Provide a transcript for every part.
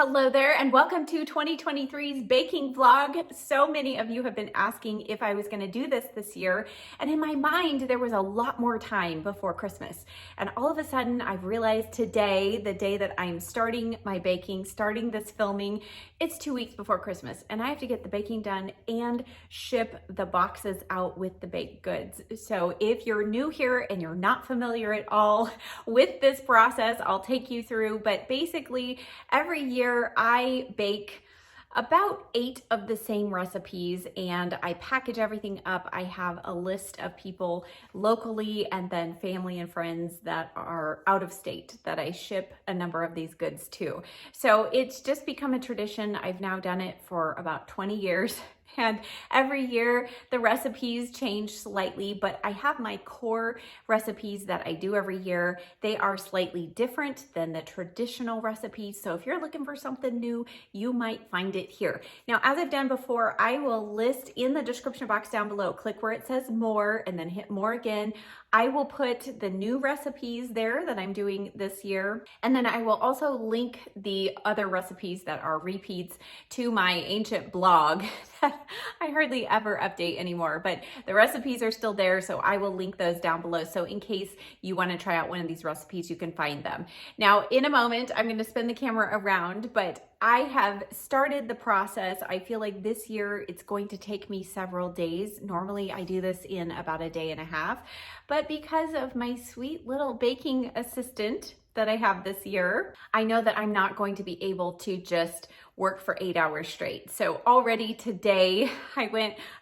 Hello there and welcome to 2023's baking vlog. So many of you have been asking if I was going to do this year, and in my mind there was a lot more time before Christmas, and all of a sudden I've realized today, the day that I'm starting my baking, starting this filming, it's 2 weeks before Christmas and I have to get the baking done and ship the boxes out with the baked goods. So if you're new here and you're not familiar at all with this process, I'll take you through, but basically every year I bake about 8 of the same recipes and I package everything up. I have a list of people locally and then family and friends that are out of state that I ship a number of these goods to. So it's just become a tradition. I've now done it for about 20 years. And every year the recipes change slightly, but I have my core recipes that I do every year. They are slightly different than the traditional recipes. So if you're looking for something new, you might find it here. Now, as I've done before, I will list in the description box down below, click where it says more and then hit more again. I will put the new recipes there that I'm doing this year. And then I will also link the other recipes that are repeats to my ancient blog that I hardly ever update anymore, but the recipes are still there. So I will link those down below. So in case you want to try out one of these recipes, you can find them. Now, in a moment, I'm going to spin the camera around, but I have started the process. I feel like this year it's going to take me several days. Normally I do this in about a day and a half, but because of my sweet little baking assistant that I have this year, I know that I'm not going to be able to just work for 8 hours straight. So already today I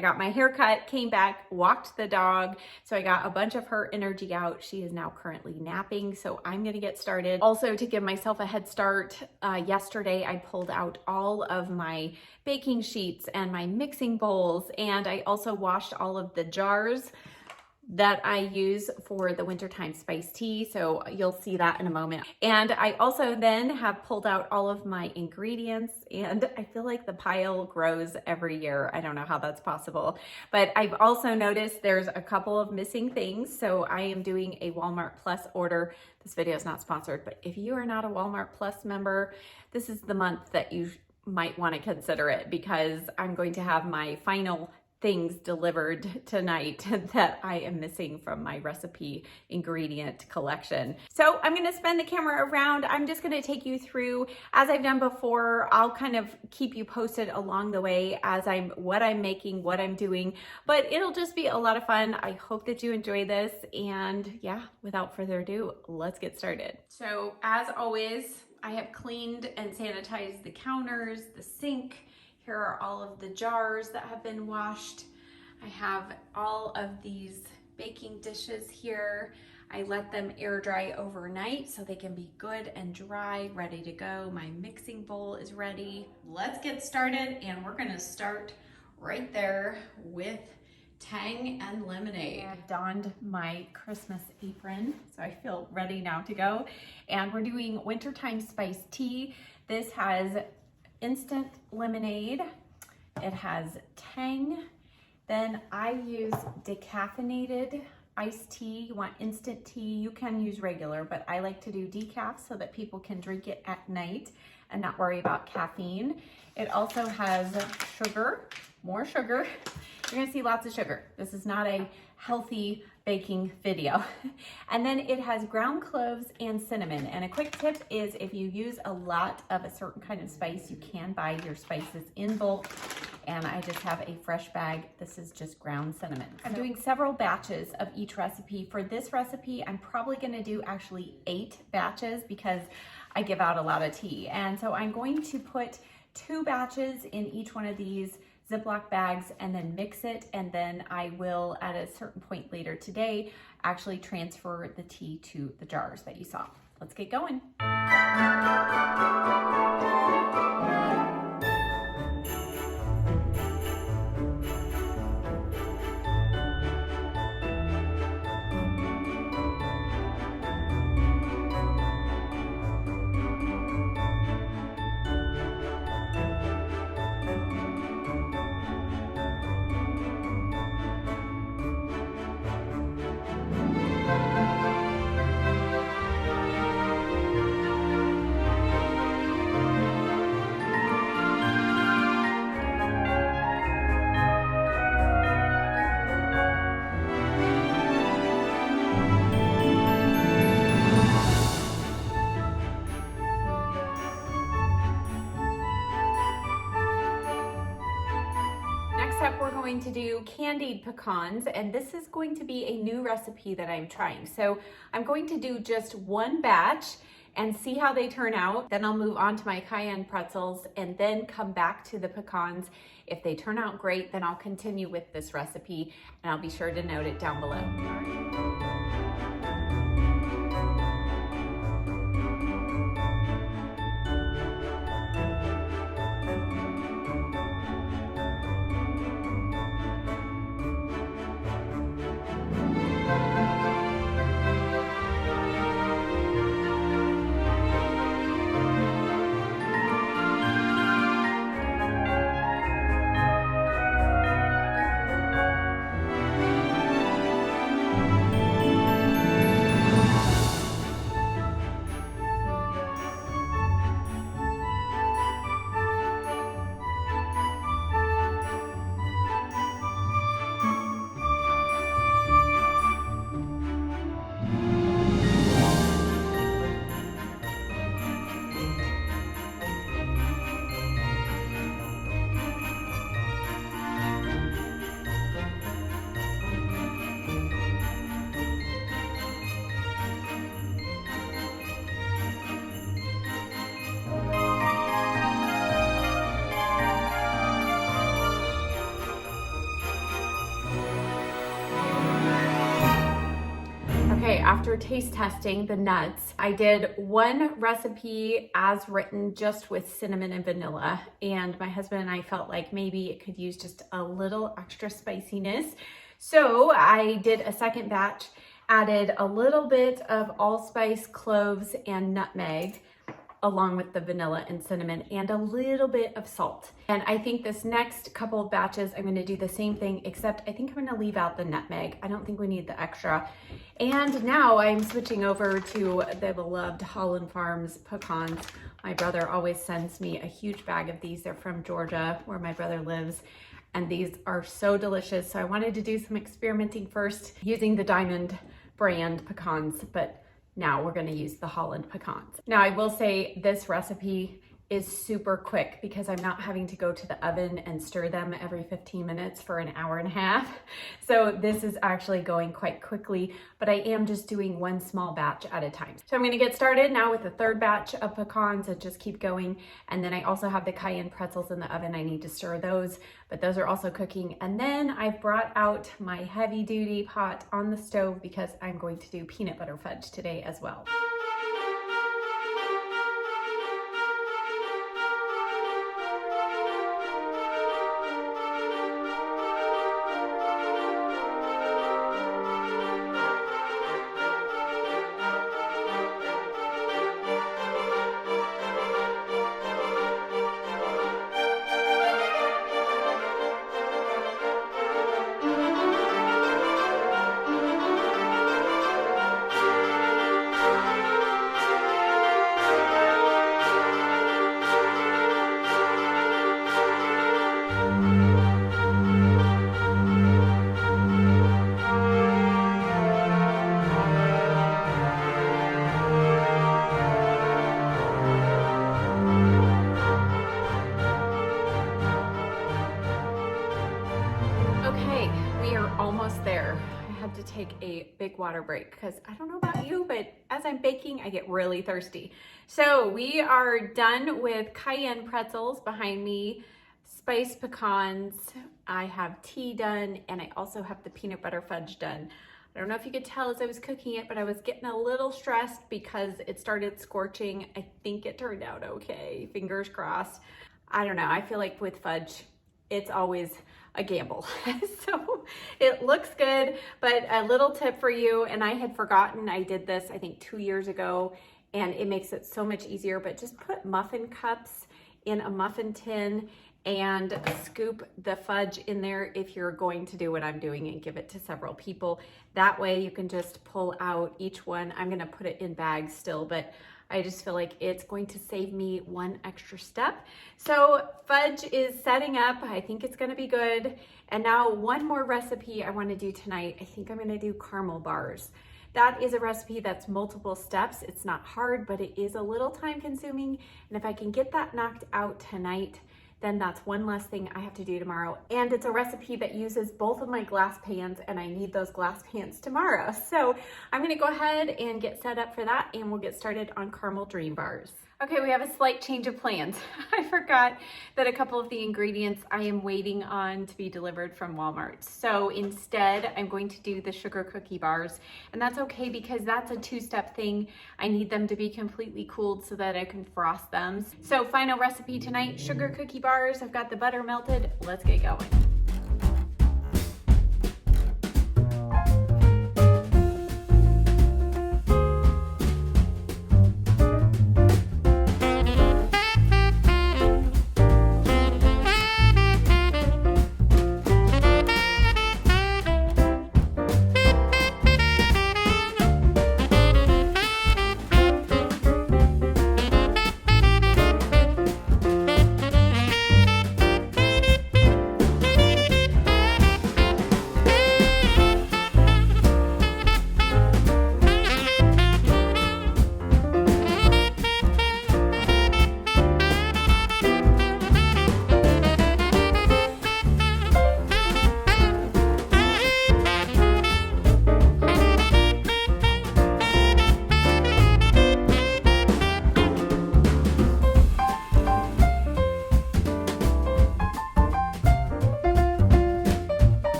got my hair cut, came back, walked the dog. So I got a bunch of her energy out. She is now currently napping. So I'm gonna get started. Also, to give myself a head start, yesterday I pulled out all of my baking sheets and my mixing bowls. And I also washed all of the jars that I use for the wintertime spice tea. So you'll see that in a moment. And I also then have pulled out all of my ingredients, and I feel like the pile grows every year. I don't know how that's possible, but I've also noticed there's a couple of missing things. So I am doing a Walmart Plus order. This video is not sponsored, but if you are not a Walmart Plus member, this is the month that you might want to consider it, because I'm going to have my final things delivered tonight that I am missing from my recipe ingredient collection. So I'm gonna spin the camera around. I'm just gonna take you through, as I've done before. I'll kind of keep you posted along the way as what I'm making, what I'm doing, but it'll just be a lot of fun. I hope that you enjoy this, and yeah, without further ado, let's get started. So as always, I have cleaned and sanitized the counters, the sink. Here are all of the jars that have been washed. I have all of these baking dishes here. I let them air dry overnight so they can be good and dry, ready to go. My mixing bowl is ready. Let's get started, and we're gonna start right there with Tang and lemonade. I've donned my Christmas apron, so I feel ready now to go. And we're doing wintertime spice tea. This has instant lemonade, it has Tang, then I use decaffeinated iced tea. You want instant tea, you can use regular, but I like to do decaf so that people can drink it at night and not worry about caffeine. It also has sugar, more sugar. You're gonna see lots of sugar. This is not a healthy baking video. And then it has ground cloves and cinnamon. And a quick tip is, if you use a lot of a certain kind of spice, you can buy your spices in bulk. And I just have a fresh bag. This is just ground cinnamon. I'm doing several batches of each recipe. For this recipe, I'm probably gonna do actually 8 batches because I give out a lot of tea. And so I'm going to put 2 batches in each one of these Ziploc bags and then mix it, and then I will, at a certain point later today, actually transfer the tea to the jars that you saw. Let's get going. going to do candied pecans, and this is going to be a new recipe that I'm trying. So I'm going to do just one batch and see how they turn out. Then I'll move on to my cayenne pretzels and then come back to the pecans. If they turn out great, then I'll continue with this recipe, and I'll be sure to note it down below. Okay, after taste testing the nuts, I did one recipe as written just with cinnamon and vanilla, and my husband and I felt like maybe it could use just a little extra spiciness. So I did a second batch, added a little bit of allspice, cloves, and nutmeg, along with the vanilla and cinnamon, and a little bit of salt. And I think this next couple of batches, I'm gonna do the same thing, except I think I'm gonna leave out the nutmeg. I don't think we need the extra. And now I'm switching over to the beloved Holland Farms pecans. My brother always sends me a huge bag of these. They're from Georgia, where my brother lives. And these are so delicious. So I wanted to do some experimenting first using the Diamond brand pecans, but now we're gonna use the Holland pecans. Now I will say this recipe is super quick because I'm not having to go to the oven and stir them every 15 minutes for an hour and a half. So this is actually going quite quickly, but I am just doing one small batch at a time. So I'm gonna get started now with the third batch of pecans and just keep going. And then I also have the cayenne pretzels in the oven. I need to stir those, but those are also cooking. And then I've brought out my heavy duty pot on the stove because I'm going to do peanut butter fudge today as well. Okay, we are almost there. I had to take a big water break because I don't know about you, but as I'm baking, I get really thirsty. So we are done with cayenne pretzels behind me, spiced pecans. I have tea done, and I also have the peanut butter fudge done. I don't know if you could tell as I was cooking it, but I was getting a little stressed because it started scorching. I think it turned out okay, fingers crossed. I don't know, I feel like with fudge, it's always a gamble. So it looks good, but a little tip for you, and I had forgotten I did this I think 2 years ago, and it makes it so much easier, but just put muffin cups in a muffin tin and scoop the fudge in there if you're going to do what I'm doing and give it to several people. That way you can just pull out each one. I'm gonna put it in bags still, but I just feel like it's going to save me one extra step. So fudge is setting up. I think it's gonna be good. And now one more recipe I wanna do tonight. I think I'm gonna do caramel bars. That is a recipe that's multiple steps. It's not hard, but it is a little time consuming. And if I can get that knocked out tonight, then that's one less thing I have to do tomorrow. And it's a recipe that uses both of my glass pans, and I need those glass pans tomorrow. So I'm gonna go ahead and get set up for that, and we'll get started on caramel dream bars. Okay, we have a slight change of plans. I forgot that a couple of the ingredients I am waiting on to be delivered from Walmart. So instead, I'm going to do the sugar cookie bars. And that's okay because that's a two-step thing. I need them to be completely cooled so that I can frost them. So final recipe tonight, sugar cookie bars. I've got the butter melted. Let's get going.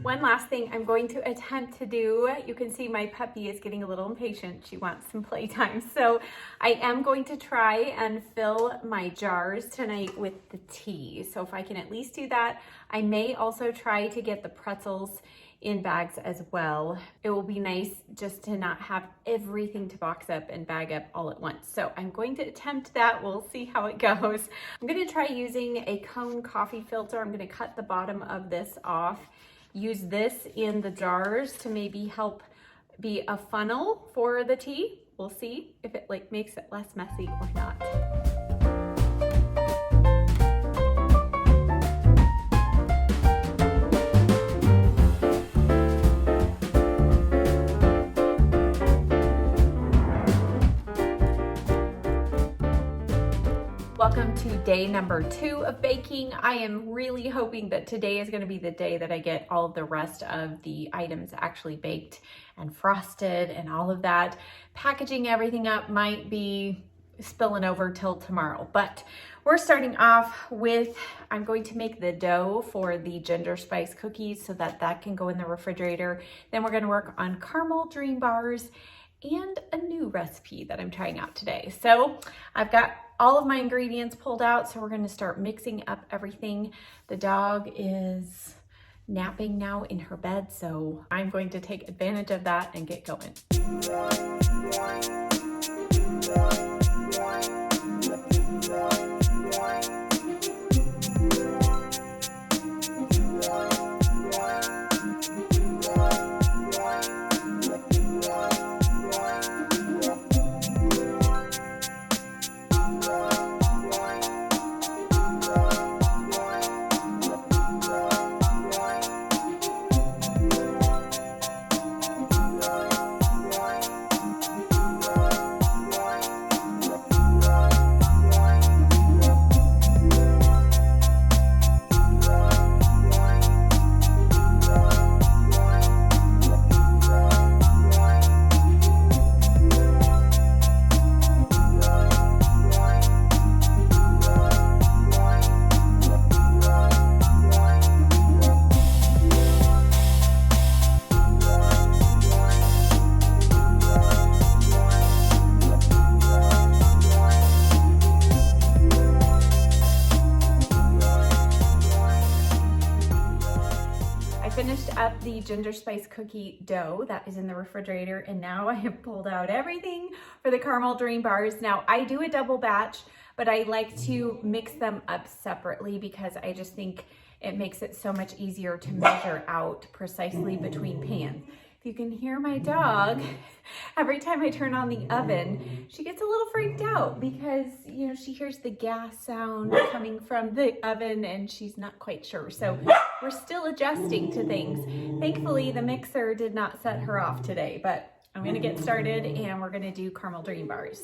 One last thing I'm going to attempt to do, you can see my puppy is getting a little impatient. She wants some playtime. So I am going to try and fill my jars tonight with the tea. So if I can at least do that, I may also try to get the pretzels in bags as well. It will be nice just to not have everything to box up and bag up all at once. So I'm going to attempt that. We'll see how it goes. I'm gonna try using a cone coffee filter. I'm gonna cut the bottom of this off. Use this in the jars to maybe help be a funnel for the tea. We'll see if it makes it less messy or not. Welcome to day number 2 of baking. I am really hoping that today is going to be the day that I get all of the rest of the items actually baked and frosted and all of that. Packaging everything up might be spilling over till tomorrow, but we're starting off with, I'm going to make the dough for the ginger spice cookies so that that can go in the refrigerator. Then we're going to work on caramel dream bars and a new recipe that I'm trying out today. So I've got all of my ingredients pulled out, so we're going to start mixing up everything. The dog is napping now in her bed, so I'm going to take advantage of that and get going. Finished up the ginger spice cookie dough that is in the refrigerator, and now I have pulled out everything for the caramel dream bars. Now I do a double batch, but I like to mix them up separately because I just think it makes it so much easier to measure out precisely between pans. If you can hear my dog, every time I turn on the oven, she gets a little freaked out because, you know, she hears the gas sound coming from the oven and she's not quite sure. So we're still adjusting to things. Thankfully, the mixer did not set her off today, but I'm gonna get started and we're gonna do caramel dream bars.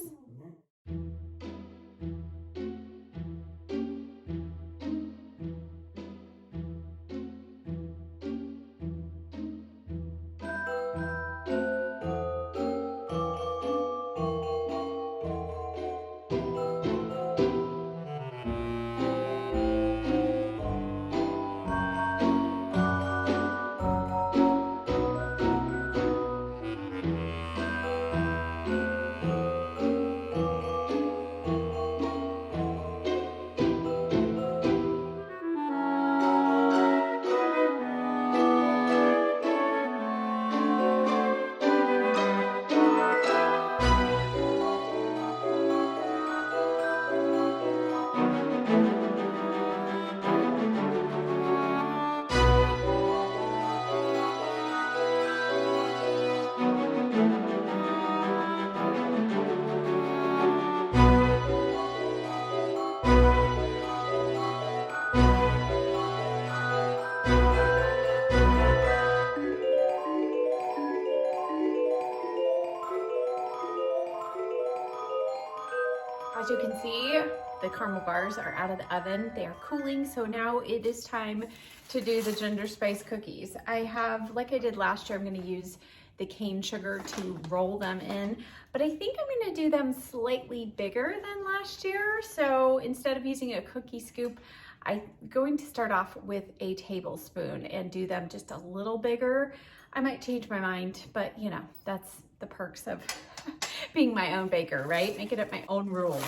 As you can see, the caramel bars are out of the oven. They are cooling, so now it is time to do the ginger spice cookies. I have, like I did last year, I'm gonna use the cane sugar to roll them in, but I think I'm gonna do them slightly bigger than last year. So instead of using a cookie scoop, I'm going to start off with a tablespoon and do them just a little bigger. I might change my mind, but you know, that's the perks of being my own baker, right? Making up my own rules.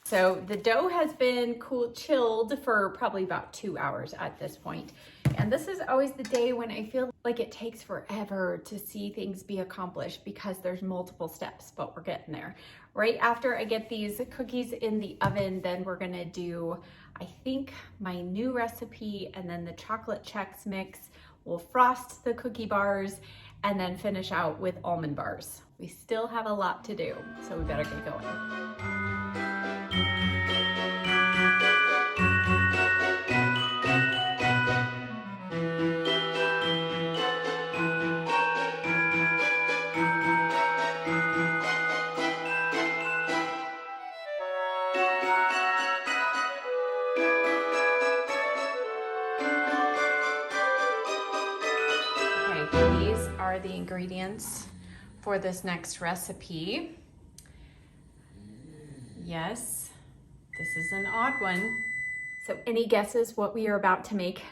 So the dough has been chilled for probably about 2 hours at this point. And this is always the day when I feel like it takes forever to see things be accomplished because there's multiple steps, but we're getting there. Right after I get these cookies in the oven, then we're gonna do, I think, my new recipe and then the chocolate Chex mix. We'll frost the cookie bars and then finish out with almond bars. We still have a lot to do, so we better get going. Okay, these are the ingredients for this next recipe. Yes, this is an odd one. So any guesses what we are about to make?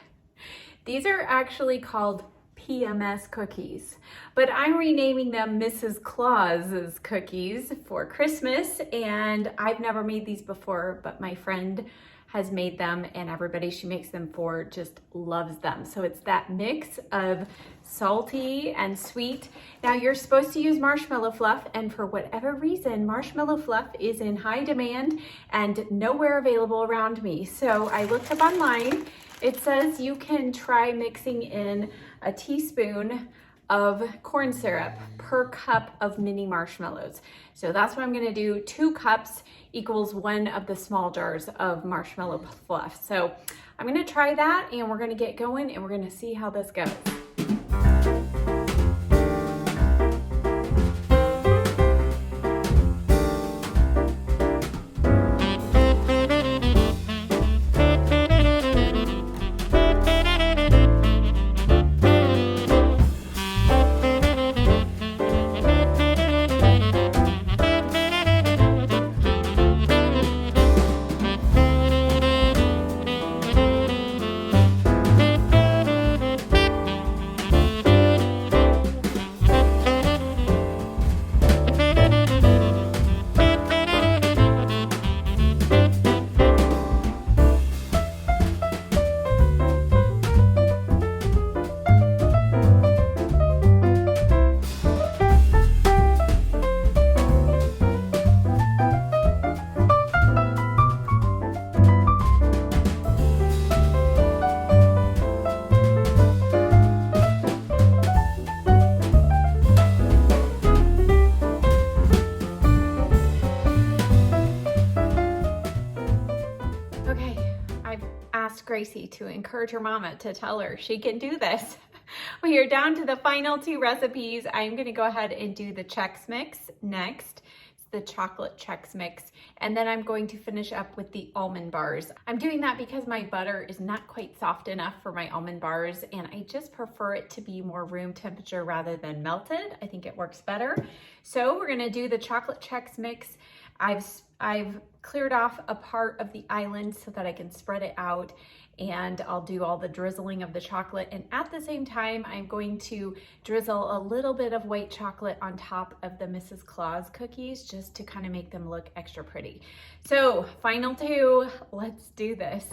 These are actually called PMS cookies, but I'm renaming them Mrs. Claus's cookies for Christmas, and I've never made these before, but my friend has made them and everybody she makes them for just loves them. So it's that mix of salty and sweet. Now you're supposed to use marshmallow fluff, and for whatever reason, marshmallow fluff is in high demand and nowhere available around me. So I looked up online. It says you can try mixing in a teaspoon of corn syrup per cup of mini marshmallows. So that's what I'm gonna do. 2 cups equals 1 of the small jars of marshmallow fluff. So I'm gonna try that and we're gonna get going and we're gonna see how this goes. asked Gracie to encourage her mama to tell her she can do this. We are down to the final 2 recipes. I'm gonna go ahead and do the Chex Mix next. It's the chocolate Chex Mix. And then I'm going to finish up with the almond bars. I'm doing that because my butter is not quite soft enough for my almond bars, and I just prefer it to be more room temperature rather than melted. I think it works better. So we're gonna do the chocolate Chex Mix. I've cleared off a part of the island so that I can spread it out, and I'll do all the drizzling of the chocolate. And at the same time, I'm going to drizzle a little bit of white chocolate on top of the Mrs. Claus cookies just to kind of make them look extra pretty. So final 2, let's do this.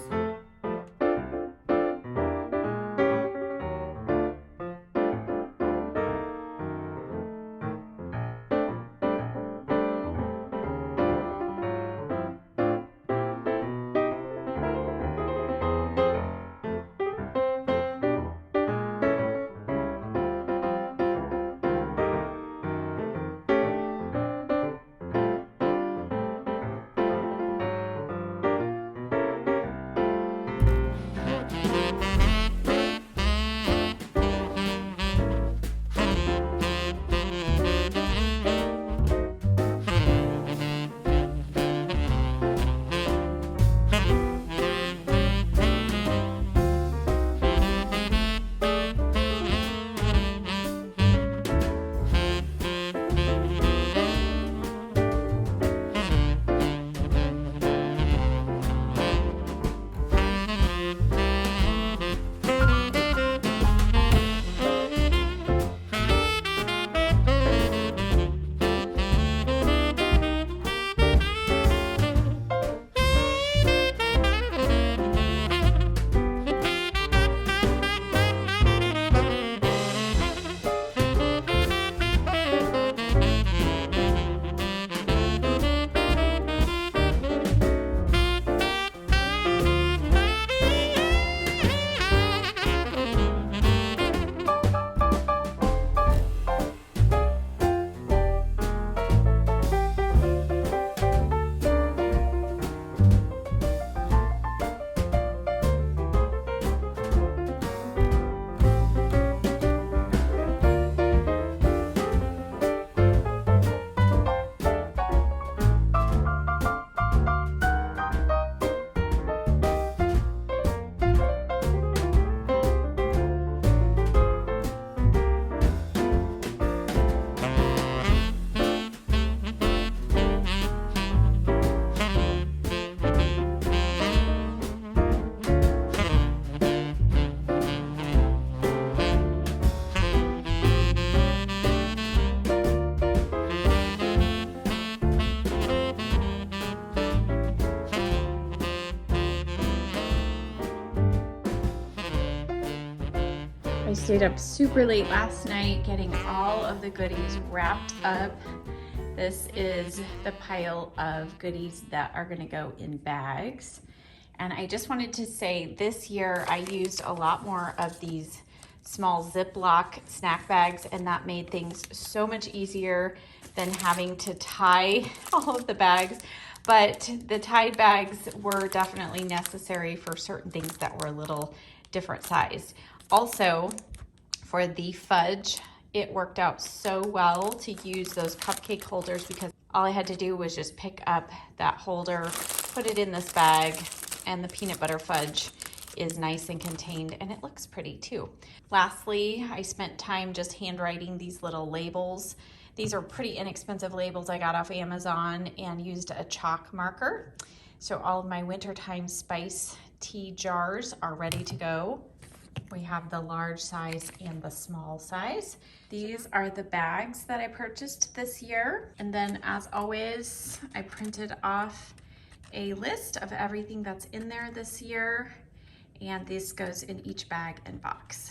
I stayed up super late last night getting all of the goodies wrapped up. This is the pile of goodies that are gonna go in bags. And I just wanted to say this year I used a lot more of these small Ziploc snack bags, and that made things so much easier than having to tie all of the bags. But the tied bags were definitely necessary for certain things that were a little different size. Also, for the fudge, it worked out so well to use those cupcake holders because all I had to do was just pick up that holder, put it in this bag, and the peanut butter fudge is nice and contained, and it looks pretty too. Lastly, I spent time just handwriting these little labels. These are pretty inexpensive labels I got off Amazon and used a chalk marker. So all of my wintertime spice tea jars are ready to go. We have the large size and the small size. These are the bags that I purchased this year. And then as always, I printed off a list of everything that's in there this year. And this goes in each bag and box.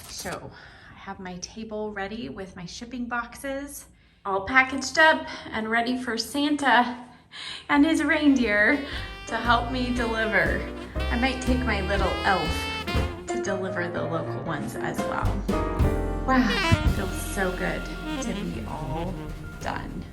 So I have my table ready with my shipping boxes, all packaged up and ready for Santa and his reindeer to help me deliver. I might take my little elf to deliver the local ones as well. Wow, it feels so good to be all done.